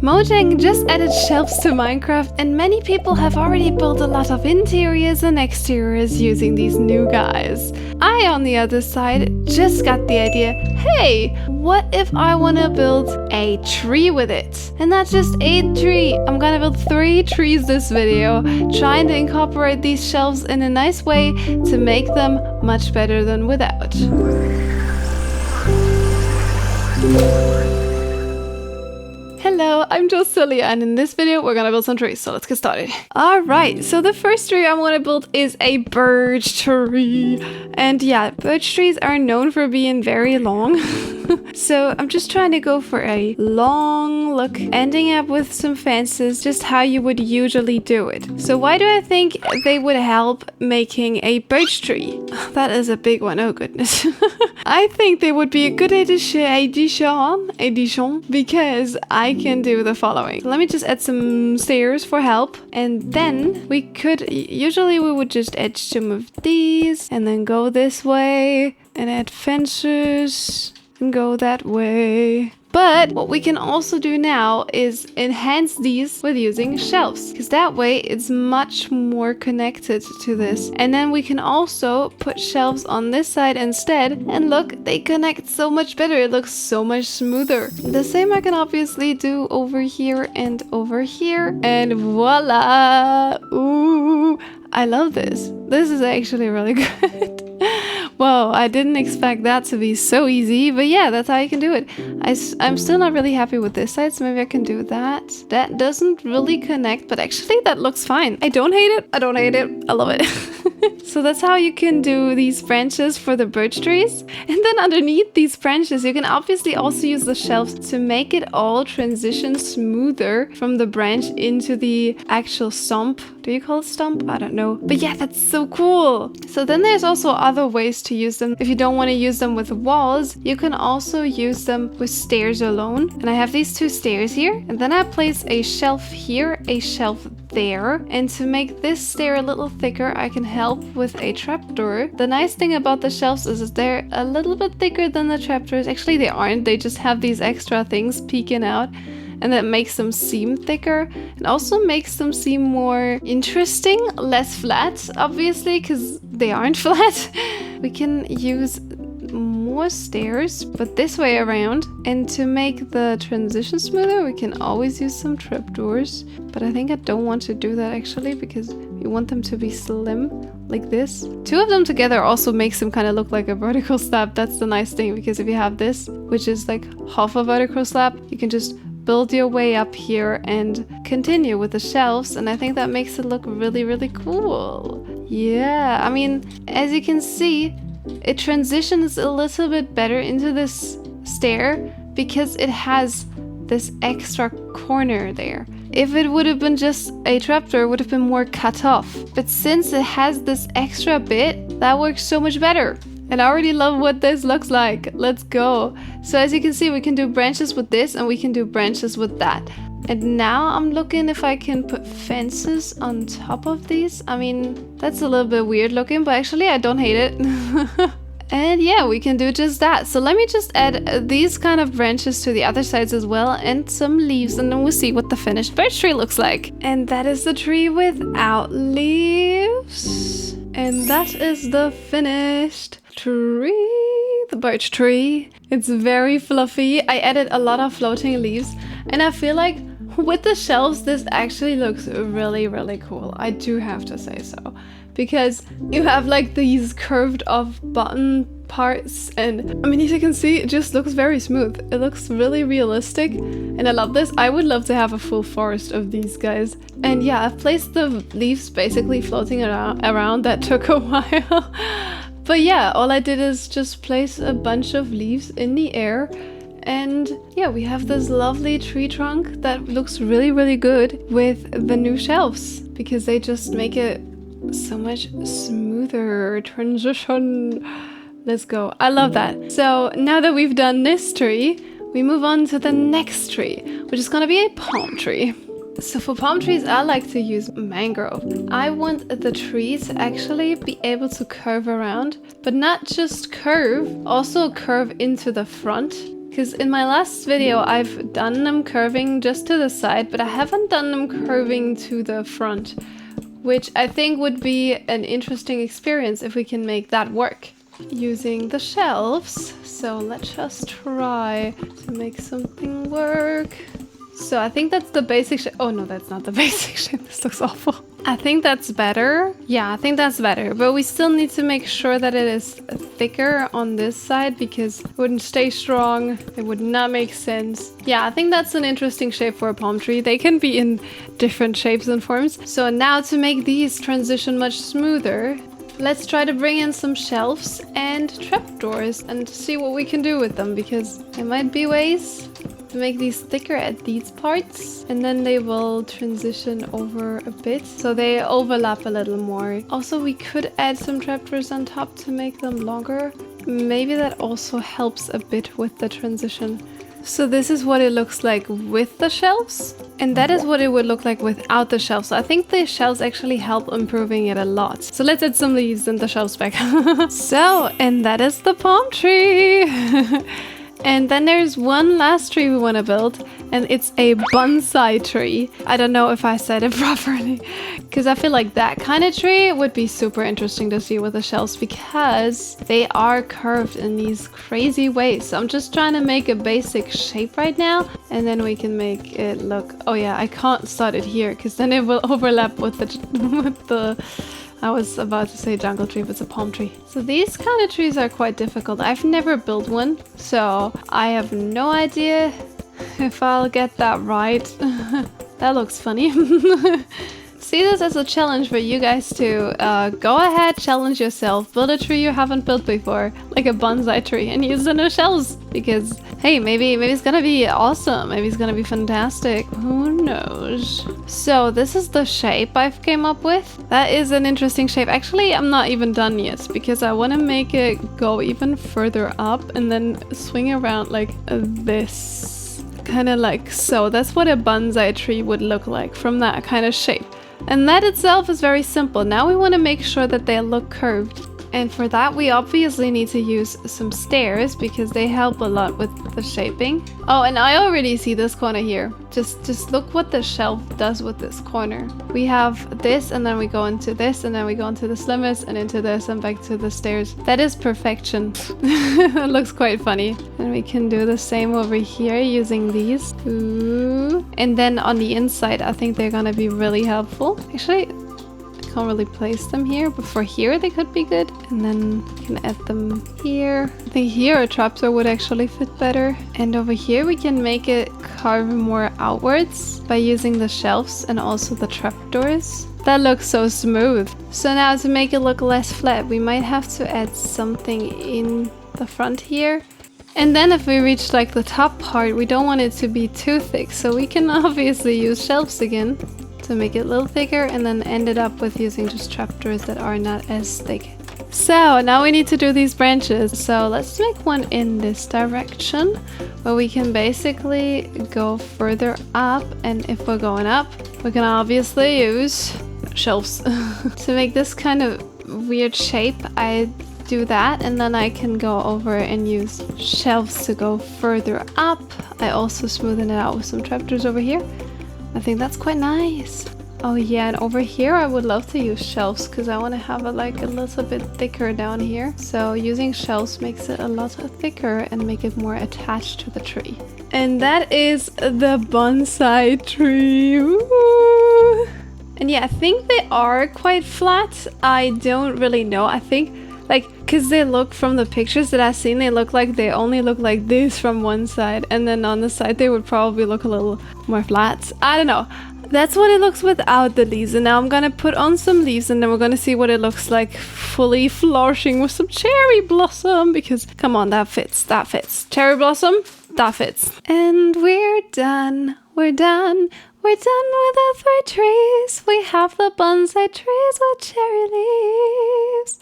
Mojang just added shelves to Minecraft, and many people have already built a lot of interiors and exteriors using these new guys. I, on the other side, just got the idea, hey, what if I want to build a tree with it? And not just a tree, I'm gonna build 3 trees this video, trying to incorporate these shelves in a nice way to make them much better than without. Hello, I'm Josillia, and in this video we're gonna build some trees, so let's get started. Alright, so the first tree I'm gonna build is a birch tree. And yeah, birch trees are known for being very long. So I'm just trying to go for a long look, ending up with some fences, just how you would usually do it. So why do I think they would help making a birch tree? That is a big one, oh goodness. I think they would be a good addition because I can do the following. Let me just add some stairs for help, and then we could, usually we would just edge some of these and then go this way and add fences and go that way. But what we can also do now is enhance these with using shelves, because that way it's much more connected to this. And then we can also put shelves on this side instead, and look, they connect so much better. It looks so much smoother. The same I can obviously do over here, and voila! Ooh, I love this. This is actually really good. Whoa, I didn't expect that to be so easy, but yeah, that's how you can do it. I'm still not really happy with this side, so maybe I can do that. That doesn't really connect, but actually that looks fine. I don't hate it. I love it. So that's how you can do these branches for the birch trees. And then underneath these branches, you can obviously also use the shelves to make it all transition smoother from the branch into the actual stump. Do you call it stump? I don't know. But yeah, that's so cool. So then there's also other ways to use them. If you don't want to use them with walls, you can also use them with stairs alone. And I have these 2 stairs here. And then I place a shelf here, a shelf there. And to make this stair a little thicker, I can help with a trapdoor. The nice thing about the shelves is they're a little bit thicker than the trapdoors. Actually, they aren't. They just have these extra things peeking out. And that makes them seem thicker and also makes them seem more interesting, less flat, obviously, because they aren't flat. We can use more stairs, but this way around. And to make the transition smoother, we can always use some trapdoors. But I think I don't want to do that actually, because we want them to be slim, like this. 2 of them together also makes them kind of look like a vertical slab. That's the nice thing, because if you have this, which is like half a vertical slab, you can just build your way up here and continue with the shelves, and I think that makes it look really, really cool. Yeah, I mean, as you can see, it transitions a little bit better into this stair because it has this extra corner there. If it would have been just a trapdoor, it would have been more cut off. But since it has this extra bit, that works so much better. And I already love what this looks like. Let's go. So as you can see, we can do branches with this and we can do branches with that. And now I'm looking if I can put fences on top of these. I mean, that's a little bit weird looking, but actually I don't hate it. And yeah, we can do just that. So let me just add these kind of branches to the other sides as well, and some leaves, and then we'll see what the finished birch tree looks like. And that is the tree without leaves. And that is the finished tree, the birch tree. It's very fluffy. I added a lot of floating leaves, and I feel like with the shelves, this actually looks really, really cool. I do have to say so. Because you have like these curved off button parts, and I mean, as you can see, it just looks very smooth. It looks really realistic, and I love this. I would love to have a full forest of these guys. And yeah, I've placed the leaves basically floating around. That took a while. But yeah, all I did is just place a bunch of leaves in the air. And yeah, we have this lovely tree trunk that looks really, really good with the new shelves, because they just make it so much smoother transition. Let's go. I love that. So now that we've done this tree, we move on to the next tree, which is gonna be a palm tree. So for palm trees, I like to use mangrove. I want the tree to actually be able to curve around, but not just curve, also curve into the front. Because in my last video, I've done them curving just to the side, but I haven't done them curving to the front, which I think would be an interesting experience if we can make that work using the shelves. So let's just try to make something work. So I think that's the basic shape. Oh no, that's not the basic shape. This looks awful. I think that's better. Yeah, I think that's better. But we still need to make sure that it is thicker on this side because it wouldn't stay strong. It would not make sense. Yeah, I think that's an interesting shape for a palm tree. They can be in different shapes and forms. So now to make these transition much smoother, let's try to bring in some shelves and trapdoors and see what we can do with them, because there might be ways to make these thicker at these parts, and then they will transition over a bit so they overlap a little more. Also, we could add some trapdoors on top to make them longer. Maybe that also helps a bit with the transition. So this is what it looks like with the shelves, and that is what it would look like without the shelves. So I think the shelves actually help improving it a lot. So let's add some leaves and the shelves back. So, and that is the palm tree. And then there's one last tree we want to build, and it's a bonsai tree. I don't know if I said it properly, because I feel like that kind of tree would be super interesting to see with the shelves, because they are curved in these crazy ways. So I'm just trying to make a basic shape right now, and then we can make it look... Oh yeah, I can't start it here, because then it will overlap with the I was about to say jungle tree, but it's a palm tree. So these kind of trees are quite difficult. I've never built one, so I have no idea if I'll get that right. That looks funny. See this as a challenge for you guys to go ahead, challenge yourself, build a tree you haven't built before, like a bonsai tree, and use it in the shelves. Because hey, maybe it's gonna be awesome. Maybe it's gonna be fantastic. Who knows? So this is the shape I've came up with. That is an interesting shape. Actually, I'm not even done yet because I want to make it go even further up and then swing around like this. Kind of like so. That's what a bonsai tree would look like from that kind of shape. And that itself is very simple. Now we want to make sure that they look curved. And for that, we obviously need to use some stairs because they help a lot with the shaping. Oh, and I already see this corner here. Just look what the shelf does with this corner. We have this, and then we go into this, and then we go into the slimmest, and into this, and back to the stairs. That is perfection. It looks quite funny. And we can do the same over here using these. Ooh. And then on the inside, I think they're gonna be really helpful. Actually, can't really place them here, but for here they could be good. And then we can add them here. I think here a trapdoor would actually fit better. And over here we can make it carve more outwards by using the shelves and also the trapdoors. That looks so smooth. So now to make it look less flat, we might have to add something in the front here. And then if we reach like the top part, we don't want it to be too thick, so we can obviously use shelves again to make it a little thicker, and then end it up with using just trapdoors that are not as thick. So now we need to do these branches. So let's make one in this direction where we can basically go further up, and if we're going up, we can obviously use shelves. To make this kind of weird shape, I do that, and then I can go over and use shelves to go further up. I also smoothen it out with some trapdoors over here. I think that's quite nice. Oh yeah, and over here I would love to use shelves because I want to have it like a little bit thicker down here. So using shelves makes it a lot thicker and make it more attached to the tree. And that is the bonsai tree. Ooh. And yeah, I think they are quite flat. I don't really know. I think like, because they look from the pictures that I've seen, they look like they only look like this from one side, and then on the side they would probably look a little more flat. I don't know. That's what it looks without the leaves, and now I'm gonna put on some leaves, and then we're gonna see what it looks like fully flourishing with some cherry blossom, because come on, that fits, that fits. Cherry blossom, that fits. And we're done, we're done. We're done with the 3 trees. We have the bonsai trees with cherry leaves.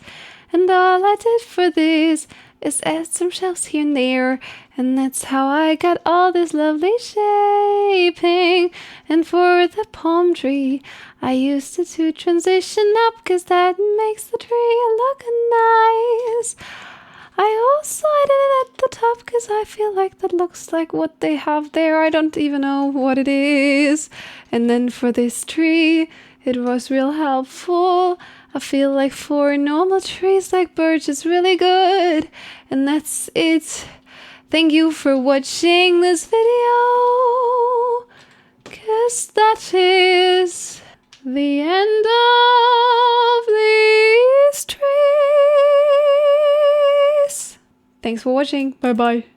And all I did for this is add some shelves here and there. And that's how I got all this lovely shaping. And for the palm tree, I used it to transition up, 'cause that makes the tree look nice. I also added it at the top because I feel like that looks like what they have there. I don't even know what it is. And then for this tree, it was real helpful. I feel like for normal trees like birch is really good. And that's it. Thank you for watching this video. Cause that is the end of these trees. Thanks for watching. Bye bye.